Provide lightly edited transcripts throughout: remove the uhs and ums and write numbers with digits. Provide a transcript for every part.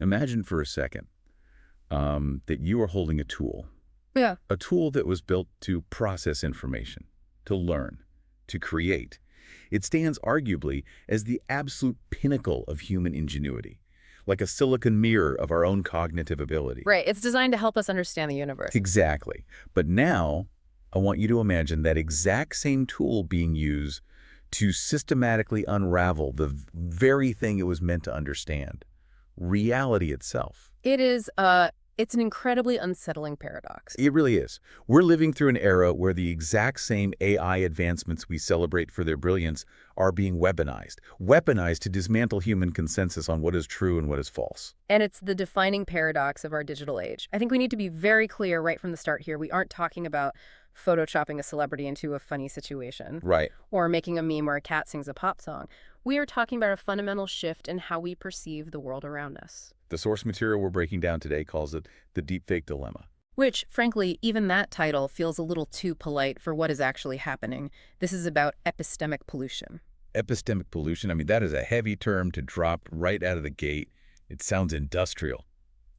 Imagine for a second that you are holding a tool. Yeah. A tool that was built to process information, to learn, to create. It stands arguably as the absolute pinnacle of human ingenuity, like a silicon mirror of our own cognitive ability. Right. It's designed to help us understand the universe. Exactly. But now, I want you to imagine that exact same tool being used to systematically unravel the very thing it was meant to understand, reality itself. It's an incredibly unsettling paradox. It really is. We're living through an era where the exact same AI advancements we celebrate for their brilliance are being weaponized to dismantle human consensus on what is true and what is false. And it's the defining paradox of our digital age. I think we need to be very clear right from the start here. We aren't talking about photoshopping a celebrity into a funny situation. Right. Or making a meme where a cat sings a pop song. We are talking about a fundamental shift in how we perceive the world around us. The source material we're breaking down today calls it the deepfake dilemma. Which, frankly, even that title feels a little too polite for what is actually happening. This is about epistemic pollution. Epistemic pollution, I mean, that is a heavy term to drop right out of the gate. It sounds industrial.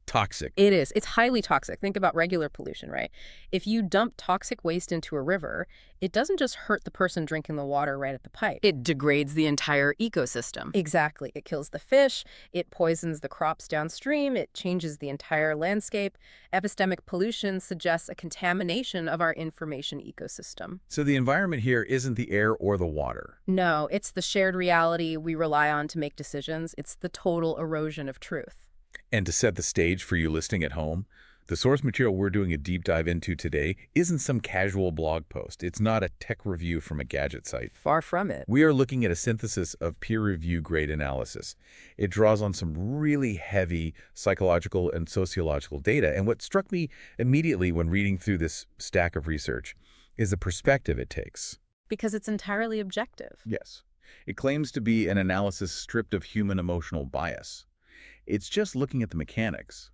Toxic. It is. It's highly toxic. Think about regular pollution, right? If you dump toxic waste into a river, it doesn't just hurt the person drinking the water right at the pipe. It degrades the entire ecosystem. Exactly. It kills the fish. It poisons the crops downstream. It changes the entire landscape. Epistemic pollution suggests a contamination of our information ecosystem. So the environment here isn't the air or the water. No, it's the shared reality we rely on to make decisions. It's the total erosion of truth. And to set the stage for you listening at home, the source material we're doing a deep dive into today isn't some casual blog post. It's not a tech review from a gadget site. Far from it. We are looking at a synthesis of peer-review grade analysis. It draws on some really heavy psychological and sociological data. And what struck me immediately when reading through this stack of research is the perspective it takes. Because it's entirely objective. Yes. It claims to be an analysis stripped of human emotional bias. It's just looking at the mechanics,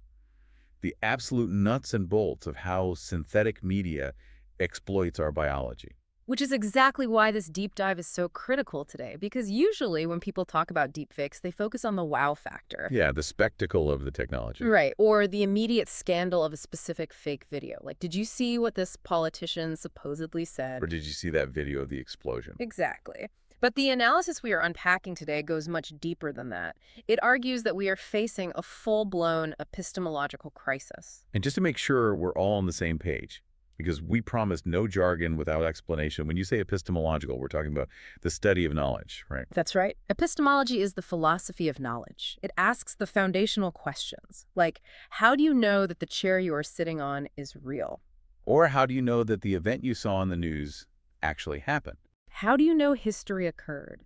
the absolute nuts and bolts of how synthetic media exploits our biology. Which is exactly why this deep dive is so critical today, because usually when people talk about deepfakes, they focus on the wow factor. Yeah, the spectacle of the technology. Right, or the immediate scandal of a specific fake video. Like, did you see what this politician supposedly said? Or did you see that video of the explosion? Exactly. But the analysis we are unpacking today goes much deeper than that. It argues that we are facing a full-blown epistemological crisis. And just to make sure we're all on the same page, because we promised no jargon without explanation. When you say epistemological, we're talking about the study of knowledge, right? That's right. Epistemology is the philosophy of knowledge. It asks the foundational questions, like, how do you know that the chair you are sitting on is real? Or how do you know that the event you saw on the news actually happened? How do you know history occurred?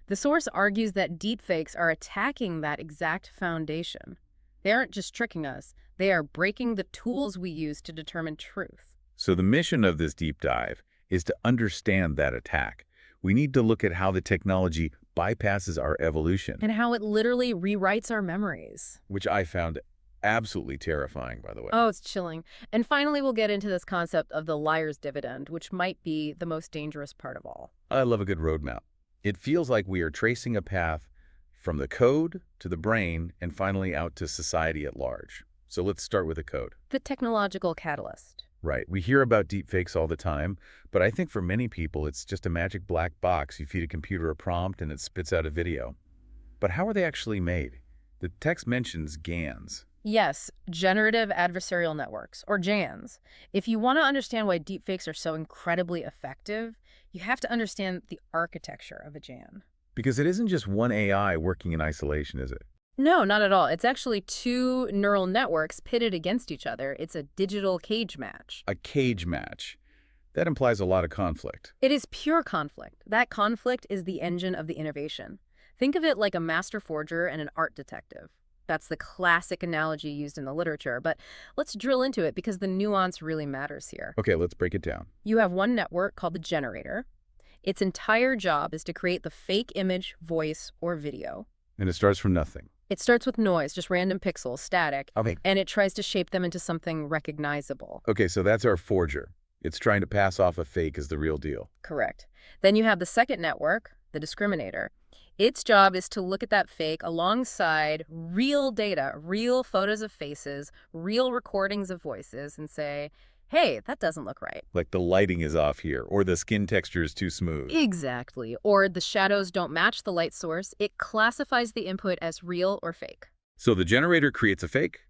The source argues that deepfakes are attacking that exact foundation. They aren't just tricking us, they are breaking the tools we use to determine truth. So the mission of this deep dive is to understand that attack. We need to look at how the technology bypasses our evolution. And how it literally rewrites our memories. Which I found absolutely terrifying, by the way. Oh, it's chilling. And finally, we'll get into this concept of the liar's dividend, which might be the most dangerous part of all. I love a good roadmap. It feels like we are tracing a path from the code to the brain and finally out to society at large. So let's start with the code. The technological catalyst. Right. We hear about deepfakes all the time, but I think for many people it's just a magic black box. You feed a computer a prompt and it spits out a video. But how are they actually made? The text mentions GANs. Yes, generative adversarial networks, or GANs. If you want to understand why deepfakes are so incredibly effective, you have to understand the architecture of a GAN. Because it isn't just one AI working in isolation, is it? No, not at all. It's actually two neural networks pitted against each other. It's a digital cage match. A cage match. That implies a lot of conflict. It is pure conflict. That conflict is the engine of the innovation. Think of it like a master forger and an art detective. That's the classic analogy used in the literature, but let's drill into it because the nuance really matters here. Okay, let's break it down. You have one network called the generator. Its entire job is to create the fake image, voice, or video. And it starts from nothing. It starts with noise, just random pixels, static, Okay. and it tries to shape them into something recognizable. Okay, so that's our forger. It's trying to pass off a fake as the real deal. Correct. Then you have the second network, the discriminator. Its job is to look at that fake alongside real data, real photos of faces, real recordings of voices, and say, hey, that doesn't look right. Like the lighting is off here, or the skin texture is too smooth. Exactly. Or the shadows don't match the light source. It classifies the input as real or fake. So the generator creates a fake,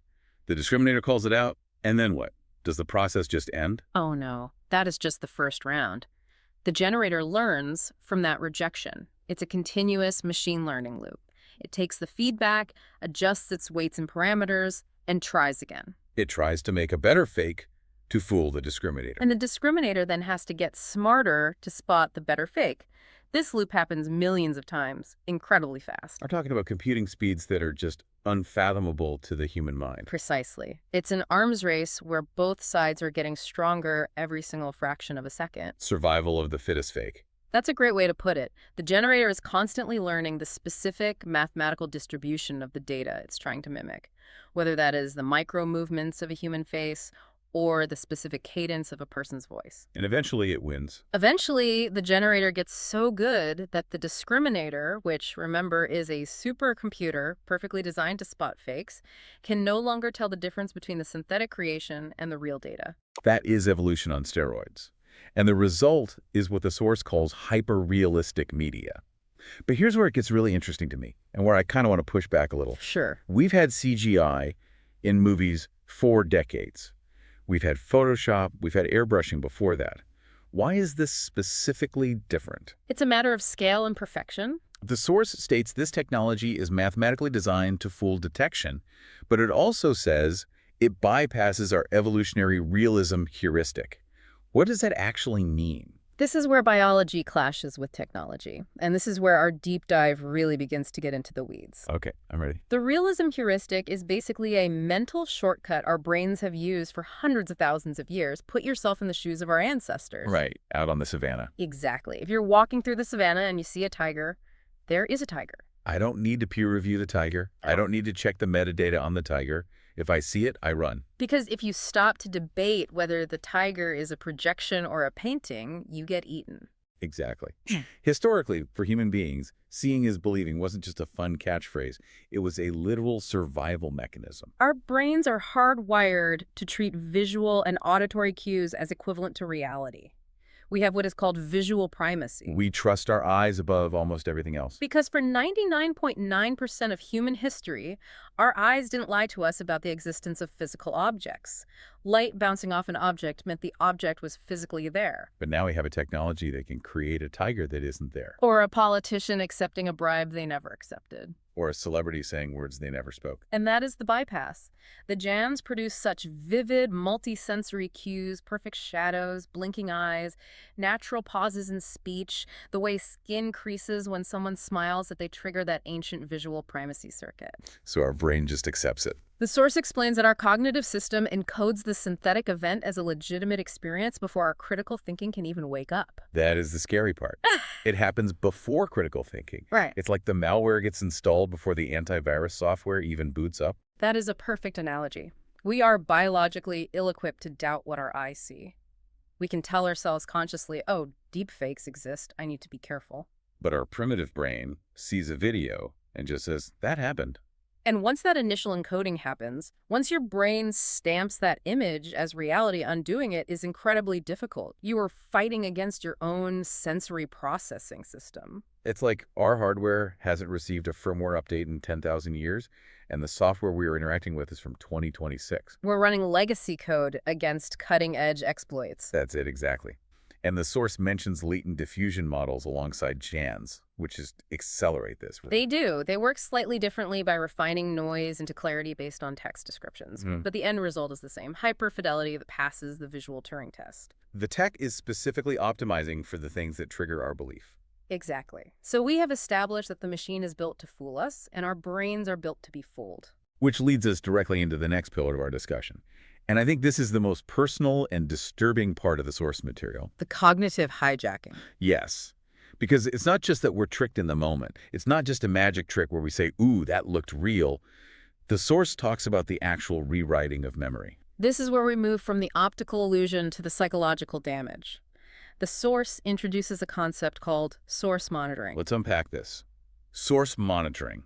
the discriminator calls it out, and then what? Does the process just end? Oh no, that is just the first round. The generator learns from that rejection. It's a continuous machine learning loop. It takes the feedback, adjusts its weights and parameters, and tries again. It tries to make a better fake to fool the discriminator. And the discriminator then has to get smarter to spot the better fake. This loop happens millions of times, incredibly fast. We're talking about computing speeds that are just unfathomable to the human mind. Precisely. It's an arms race where both sides are getting stronger every single fraction of a second. Survival of the fittest fake. That's a great way to put it. The generator is constantly learning the specific mathematical distribution of the data it's trying to mimic, whether that is the micro movements of a human face or the specific cadence of a person's voice. And eventually it wins. Eventually, the generator gets so good that the discriminator, which, remember, is a supercomputer perfectly designed to spot fakes, can no longer tell the difference between the synthetic creation and the real data. That is evolution on steroids. And the result is what the source calls hyper-realistic media. But here's where it gets really interesting to me, and where I kind of want to push back a little. Sure. We've had CGI in movies for decades. We've had Photoshop, we've had airbrushing before that. Why is this specifically different? It's a matter of scale and perfection. The source states this technology is mathematically designed to fool detection, but it also says it bypasses our evolutionary realism heuristic. What does that actually mean? This is where biology clashes with technology, and this is where our deep dive really begins to get into the weeds. Okay, I'm ready. The realism heuristic is basically a mental shortcut our brains have used for hundreds of thousands of years. Put yourself in the shoes of our ancestors. Right, out on the savannah. Exactly. If you're walking through the savannah and you see a tiger, there is a tiger. I don't need to peer review the tiger. I don't need to check the metadata on the tiger. If I see it, I run. Because if you stop to debate whether the tiger is a projection or a painting, you get eaten. Exactly. Historically, for human beings, seeing is believing wasn't just a fun catchphrase. It was a literal survival mechanism. Our brains are hardwired to treat visual and auditory cues as equivalent to reality. We have what is called visual primacy. We trust our eyes above almost everything else. Because for 99.9% of human history, our eyes didn't lie to us about the existence of physical objects. Light bouncing off an object meant the object was physically there. But now we have a technology that can create a tiger that isn't there. Or a politician accepting a bribe they never accepted. Or a celebrity saying words they never spoke. And that is the bypass. The GANs produce such vivid, multi-sensory cues, perfect shadows, blinking eyes, natural pauses in speech, the way skin creases when someone smiles that they trigger that ancient visual primacy circuit. So our brain just accepts it. The source explains that our cognitive system encodes the synthetic event as a legitimate experience before our critical thinking can even wake up. That is the scary part. It happens before critical thinking. Right. It's like the malware gets installed before the antivirus software even boots up. That is a perfect analogy. We are biologically ill-equipped to doubt what our eyes see. We can tell ourselves consciously, oh, deepfakes exist, I need to be careful. But our primitive brain sees a video and just says, that happened. And once that initial encoding happens, once your brain stamps that image as reality, undoing it is incredibly difficult. You are fighting against your own sensory processing system. It's like our hardware hasn't received a firmware update in 10,000 years, and the software we are interacting with is from 2026. We're running legacy code against cutting-edge exploits. That's it, exactly. And the source mentions latent diffusion models alongside GANs, which is accelerate this. They do. They work slightly differently by refining noise into clarity based on text descriptions. But the end result is the same, hyperfidelity that passes the visual Turing test. The tech is specifically optimizing for the things that trigger our belief. Exactly. So we have established that the machine is built to fool us, and our brains are built to be fooled. Which leads us directly into the next pillar of our discussion. And I think this is the most personal and disturbing part of the source material. The cognitive hijacking. Yes. Because it's not just that we're tricked in the moment. It's not just a magic trick where we say, ooh, that looked real. The source talks about the actual rewriting of memory. This is where we move from the optical illusion to the psychological damage. The source introduces a concept called source monitoring. Let's unpack this. Source monitoring.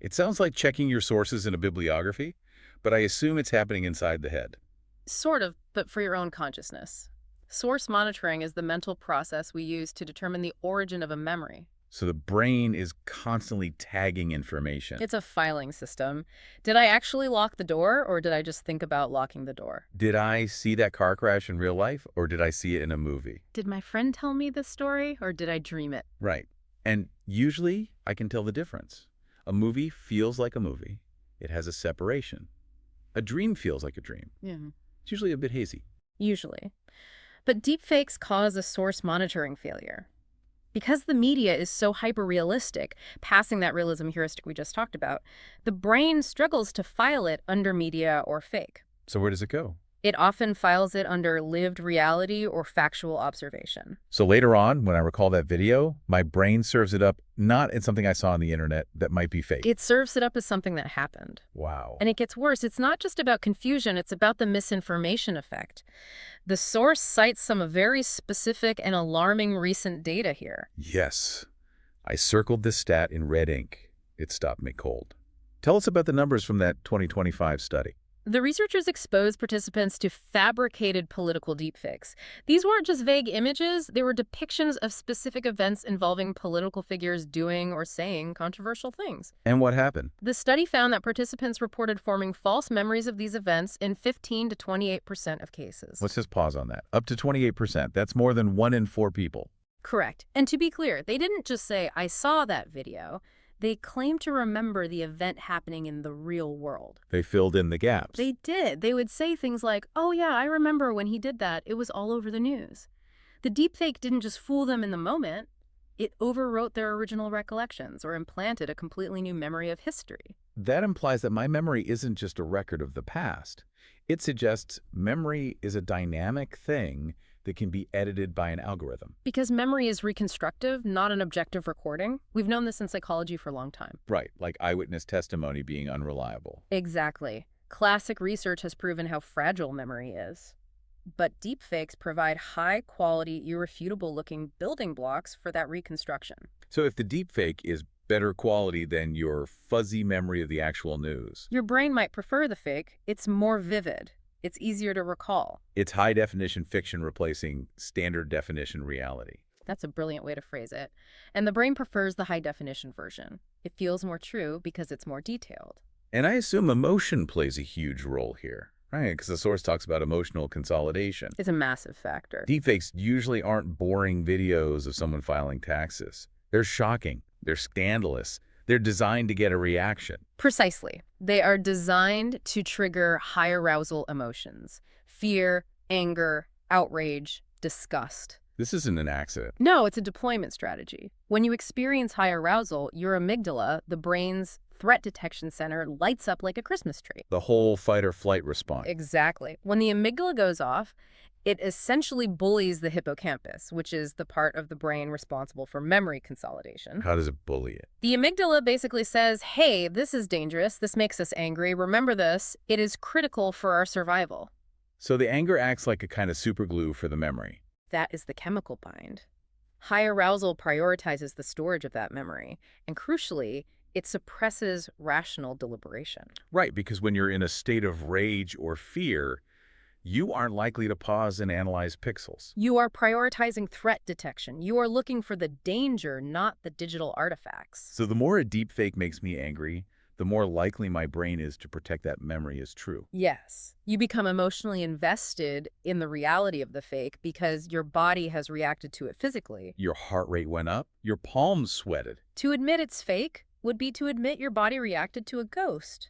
It sounds like checking your sources in a bibliography, but I assume it's happening inside the head. Sort of, but for your own consciousness. Source monitoring is the mental process we use to determine the origin of a memory. So the brain is constantly tagging information. It's a filing system. Did I actually lock the door, or did I just think about locking the door? Did I see that car crash in real life, or did I see it in a movie? Did my friend tell me this story, or did I dream it? Right. And usually I can tell the difference. A movie feels like a movie. It has a separation. A dream feels like a dream. Yeah. It's usually a bit hazy. Usually. But deepfakes cause a source monitoring failure. Because the media is so hyper-realistic, passing that realism heuristic we just talked about, the brain struggles to file it under media or fake. So where does it go? It often files it under lived reality or factual observation. So later on, when I recall that video, my brain serves it up not in something I saw on the internet that might be fake. It serves it up as something that happened. Wow. And it gets worse. It's not just about confusion, it's about the misinformation effect. The source cites some very specific and alarming recent data here. Yes. I circled this stat in red ink. It stopped me cold. Tell us about the numbers from that 2025 study. The researchers exposed participants to fabricated political deepfakes. These weren't just vague images, they were depictions of specific events involving political figures doing or saying controversial things. And what happened? The study found that participants reported forming false memories of these events in 15 to 28% of cases. Let's just pause on that. Up to 28%. That's more than 1 in 4 people. Correct. And to be clear, they didn't just say, I saw that video. They claimed to remember the event happening in the real world. They filled in the gaps. They did. They would say things like, oh yeah, I remember when he did that. It was all over the news. The deepfake didn't just fool them in the moment. It overwrote their original recollections or implanted a completely new memory of history. That implies that my memory isn't just a record of the past. It suggests memory is a dynamic thing that can be edited by an algorithm. Because memory is reconstructive, not an objective recording. We've known this in psychology for a long time. Right, like eyewitness testimony being unreliable. Exactly. Classic research has proven how fragile memory is. But deepfakes provide high-quality, irrefutable-looking building blocks for that reconstruction. So if the deepfake is better quality than your fuzzy memory of the actual news, Your brain might prefer the fake. It's more vivid. It's easier to recall. it's high-definition fiction replacing standard-definition reality. That's a brilliant way to phrase it. And the brain prefers the high-definition version. It feels more true because it's more detailed. And I assume emotion plays a huge role here, right? Because the source talks about emotional consolidation. It's a massive factor. Deepfakes usually aren't boring videos of someone filing taxes. They're shocking. They're scandalous. They're designed to get a reaction. Precisely. They are designed to trigger high arousal emotions. Fear, anger, outrage, disgust. This isn't an accident. No, it's a deployment strategy. When you experience high arousal, your amygdala, the brain's threat detection center, lights up like a Christmas tree. The whole fight or flight response. Exactly. When the amygdala goes off, it essentially bullies the hippocampus, which is the part of the brain responsible for memory consolidation. How does it bully it? The amygdala basically says, hey, this is dangerous. This makes us angry. Remember this. It is critical for our survival. So the anger acts like a kind of superglue for the memory. That is the chemical bind. High arousal prioritizes the storage of that memory, and crucially, it suppresses rational deliberation. Right, because when you're in a state of rage or fear, you aren't likely to pause and analyze pixels. You are prioritizing threat detection. You are looking for the danger, not the digital artifacts. So the more a deepfake makes me angry, the more likely my brain is to protect that memory as true. Yes. You become emotionally invested in the reality of the fake because your body has reacted to it physically. Your heart rate went up, your palms sweated. To admit it's fake would be to admit your body reacted to a ghost.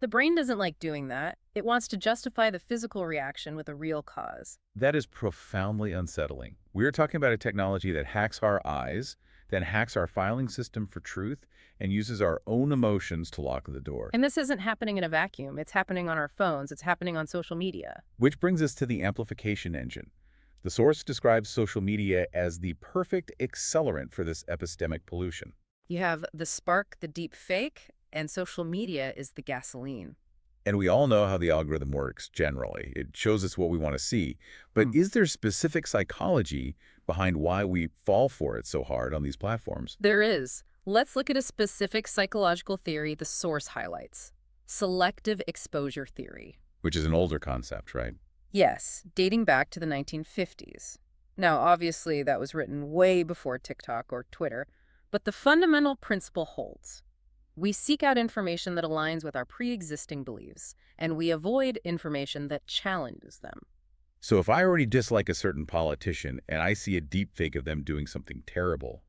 The brain doesn't like doing that. It wants to justify the physical reaction with a real cause. That is profoundly unsettling. We're talking about a technology that hacks our eyes, then hacks our filing system for truth, and uses our own emotions to lock the door. And this isn't happening in a vacuum. It's happening on our phones. It's happening on social media. Which brings us to the amplification engine. The source describes social media as the perfect accelerant for this epistemic pollution. You have the spark, the deep fake, and social media is the gasoline. And we all know how the algorithm works generally. It shows us what we want to see. But is there specific psychology behind why we fall for it so hard on these platforms? There is. Let's look at a specific psychological theory the source highlights: selective exposure theory. Which is an older concept, right? Yes, dating back to the 1950s. Now, obviously, that was written way before TikTok or Twitter, but the fundamental principle holds. We seek out information that aligns with our pre-existing beliefs, and we avoid information that challenges them. So if I already dislike a certain politician and I see a deepfake of them doing something terrible,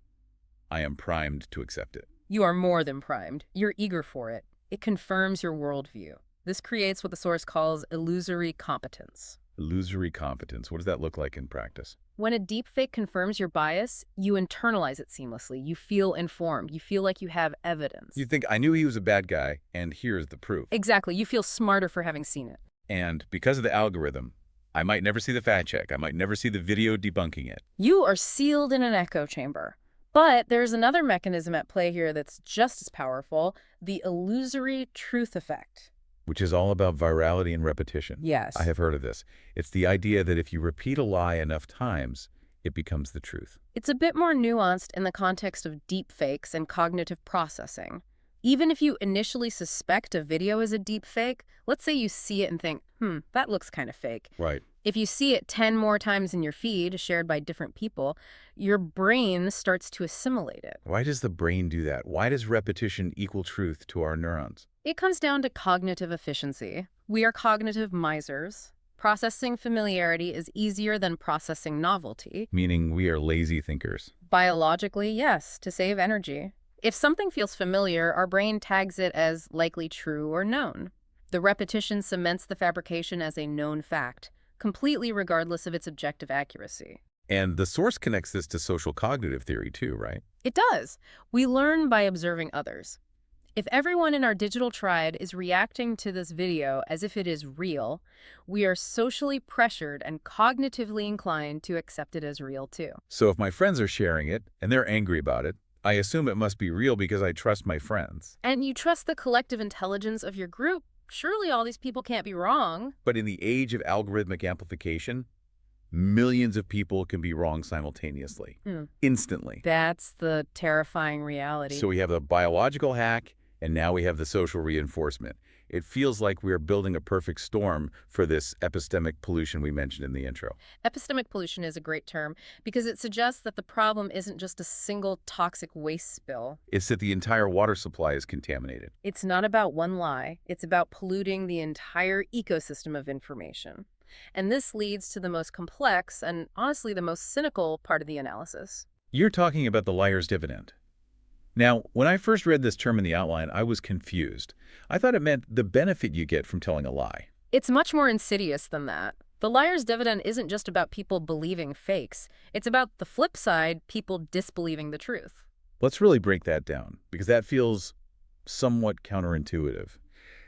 I am primed to accept it. You are more than primed. You're eager for it. It confirms your worldview. This creates what the source calls illusory competence. Illusory competence. What does that look like in practice? When a deepfake confirms your bias, you internalize it seamlessly. You feel informed. You feel like you have evidence. You think, I knew he was a bad guy, and here's the proof. Exactly. You feel smarter for having seen it. And because of the algorithm, I might never see the fact check. I might never see the video debunking it. You are sealed in an echo chamber. But there's another mechanism at play here that's just as powerful: the illusory truth effect. Which is all about virality and repetition. Yes. I have heard of this. It's the idea that if you repeat a lie enough times, it becomes the truth. It's a bit more nuanced in the context of deepfakes and cognitive processing. Even if you initially suspect a video is a deepfake, let's say you see it and think, that looks kind of fake. Right. If you see it 10 more times in your feed, shared by different people, your brain starts to assimilate it. Why does the brain do that? Why does repetition equal truth to our neurons? It comes down to cognitive efficiency. We are cognitive misers. Processing familiarity is easier than processing novelty. Meaning we are lazy thinkers. Biologically, yes, to save energy. If something feels familiar, our brain tags it as likely true or known. The repetition cements the fabrication as a known fact, completely regardless of its objective accuracy. And the source connects this to social cognitive theory too, right? It does. We learn by observing others. If everyone in our digital tribe is reacting to this video as if it is real, we are socially pressured and cognitively inclined to accept it as real too. So if my friends are sharing it and they're angry about it, I assume it must be real because I trust my friends. And you trust the collective intelligence of your group. Surely all these people can't be wrong. But in the age of algorithmic amplification, millions of people can be wrong simultaneously, instantly. That's the terrifying reality. So we have the biological hack, and now we have the social reinforcement. It feels like we are building a perfect storm for this epistemic pollution we mentioned in the intro. Epistemic pollution is a great term because it suggests that the problem isn't just a single toxic waste spill. It's that the entire water supply is contaminated. It's not about one lie. It's about polluting the entire ecosystem of information. And this leads to the most complex and, honestly, the most cynical part of the analysis. You're talking about the liar's dividend. Now, when I first read this term in the outline, I was confused. I thought it meant the benefit you get from telling a lie. It's much more insidious than that. The liar's dividend isn't just about people believing fakes. It's about the flip side, people disbelieving the truth. Let's really break that down, because that feels somewhat counterintuitive.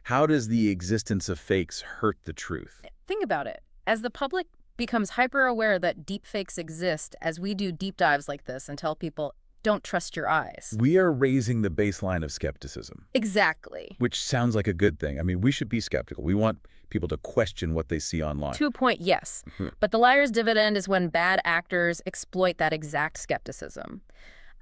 How does the existence of fakes hurt the truth? Think about it. As the public becomes hyper-aware that deepfakes exist, as we do deep dives like this and tell people, don't trust your eyes. We are raising the baseline of skepticism. Exactly. Which sounds like a good thing. I mean, we should be skeptical. We want people to question what they see online. To a point, yes. But the liar's dividend is when bad actors exploit that exact skepticism.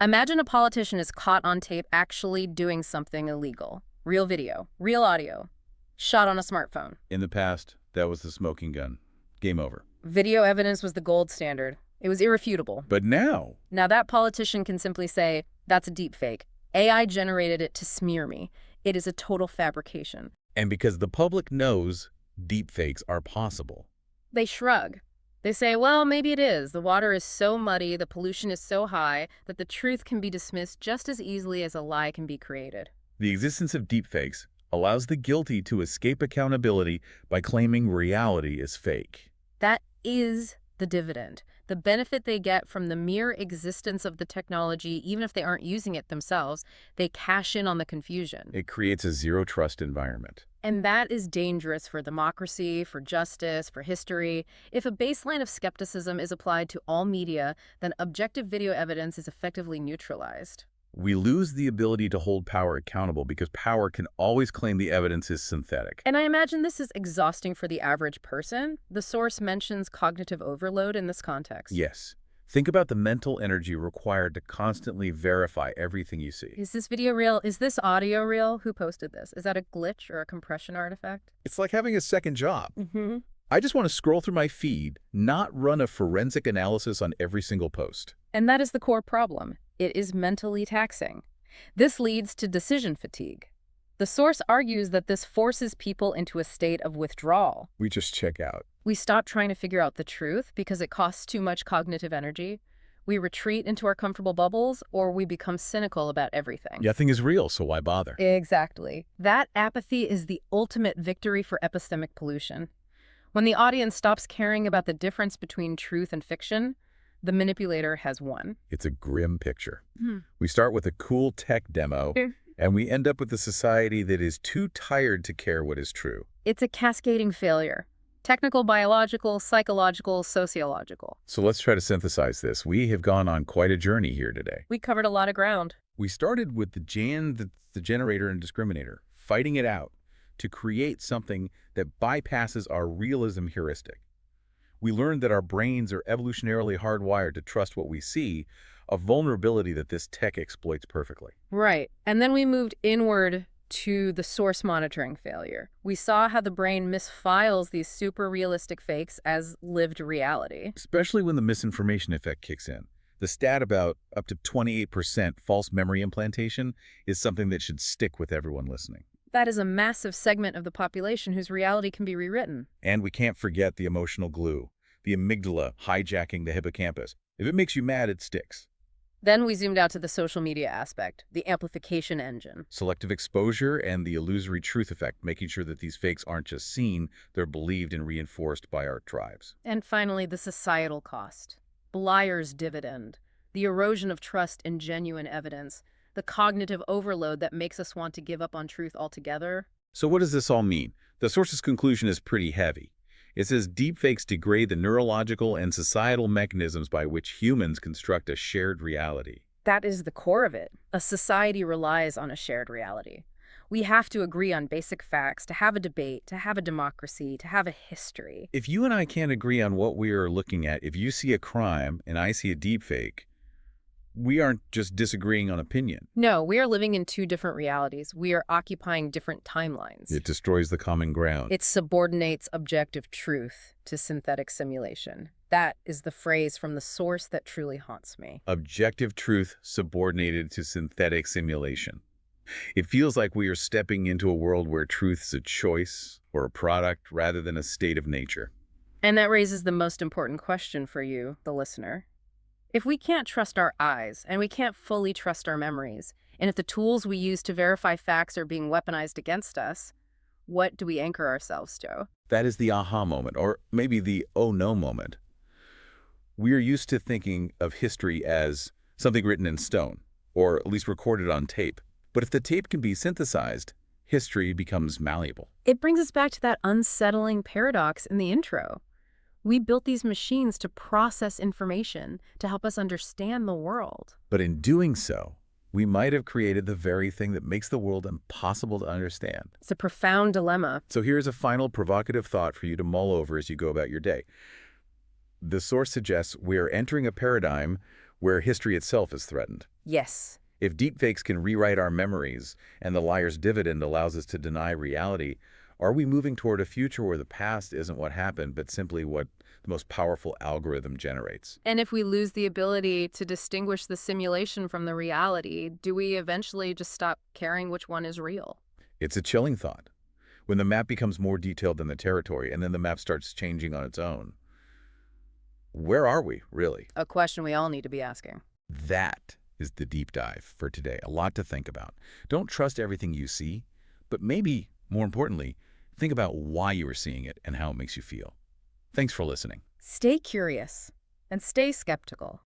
Imagine a politician is caught on tape actually doing something illegal. Real video, real audio, shot on a smartphone. In the past, that was the smoking gun. Game over. Video evidence was the gold standard. It was irrefutable. But now that politician can simply say, that's a deepfake. AI generated it to smear me. It is a total fabrication. And because the public knows deepfakes are possible, they shrug. They say, well, maybe it is. The water is so muddy, the pollution is so high, that the truth can be dismissed just as easily as a lie can be created. the existence of deepfakes allows the guilty to escape accountability by claiming reality is fake. That is the dividend. The benefit they get from the mere existence of the technology, even if they aren't using it themselves, they cash in on the confusion. It creates a zero-trust environment. And that is dangerous for democracy, for justice, for history. If a baseline of skepticism is applied to all media, then objective video evidence is effectively neutralized. We lose the ability to hold power accountable because power can always claim the evidence is synthetic. And I imagine this is exhausting for the average person. The source mentions cognitive overload in this context. Yes. Think about the mental energy required to constantly verify everything you see. Is this video real? Is this audio real? Who posted this? Is that a glitch or a compression artifact? It's like having a second job. Mm-hmm. I just want to scroll through my feed, not run a forensic analysis on every single post. And that is the core problem. It is mentally taxing. This leads to decision fatigue. The source argues that this forces people into a state of withdrawal. We just check out. We stop trying to figure out the truth because it costs too much cognitive energy. We retreat into our comfortable bubbles, or we become cynical about everything. Nothing is real, so why bother? Exactly. That apathy is the ultimate victory for epistemic pollution. When the audience stops caring about the difference between truth and fiction, the manipulator has won. It's a grim picture. We start with a cool tech demo, and we end up with a society that is too tired to care what is true. It's a cascading failure. Technical, biological, psychological, sociological. So let's try to synthesize this. We have gone on quite a journey here today. We covered a lot of ground. We started with the generator and discriminator, fighting it out to create something that bypasses our realism heuristic. We learned that our brains are evolutionarily hardwired to trust what we see, a vulnerability that this tech exploits perfectly. Right. And then we moved inward to the source monitoring failure. We saw how the brain misfiles these super realistic fakes as lived reality. Especially when the misinformation effect kicks in. The stat about up to 28% false memory implantation is something that should stick with everyone listening. That is a massive segment of the population whose reality can be rewritten. And we can't forget the emotional glue, the amygdala hijacking the hippocampus. If it makes you mad, it sticks. Then we zoomed out to the social media aspect, the amplification engine. Selective exposure and the illusory truth effect, making sure that these fakes aren't just seen, they're believed and reinforced by our tribes. And finally, the societal cost. Blier's dividend, the erosion of trust in genuine evidence, the cognitive overload that makes us want to give up on truth altogether. So what does this all mean? The source's conclusion is pretty heavy. It says deepfakes degrade the neurological and societal mechanisms by which humans construct a shared reality. That is the core of it. A society relies on a shared reality. We have to agree on basic facts to have a debate, to have a democracy, to have a history. If you and I can't agree on what we are looking at, if you see a crime and I see a deepfake, we aren't just disagreeing on opinion. No, we are living in two different realities. We are occupying different timelines. It destroys the common ground. It subordinates objective truth to synthetic simulation. That is the phrase from the source that truly haunts me. Objective truth subordinated to synthetic simulation. It feels like we are stepping into a world where truth is a choice or a product rather than a state of nature. And that raises the most important question for you, the listener. If we can't trust our eyes, and we can't fully trust our memories, and if the tools we use to verify facts are being weaponized against us, what do we anchor ourselves to? That is the aha moment, or maybe the oh no moment. We are used to thinking of history as something written in stone, or at least recorded on tape. But if the tape can be synthesized, history becomes malleable. It brings us back to that unsettling paradox in the intro. We built these machines to process information, to help us understand the world. But in doing so, we might have created the very thing that makes the world impossible to understand. It's a profound dilemma. So here's a final provocative thought for you to mull over as you go about your day. The source suggests we are entering a paradigm where history itself is threatened. Yes. If deepfakes can rewrite our memories and the liar's dividend allows us to deny reality, are we moving toward a future where the past isn't what happened, but simply what the most powerful algorithm generates? And if we lose the ability to distinguish the simulation from the reality, do we eventually just stop caring which one is real? It's a chilling thought. When the map becomes more detailed than the territory, and then the map starts changing on its own, where are we, really? A question we all need to be asking. That is the deep dive for today. A lot to think about. Don't trust everything you see, but maybe, more importantly, think about why you are seeing it and how it makes you feel. Thanks for listening. Stay curious and stay skeptical.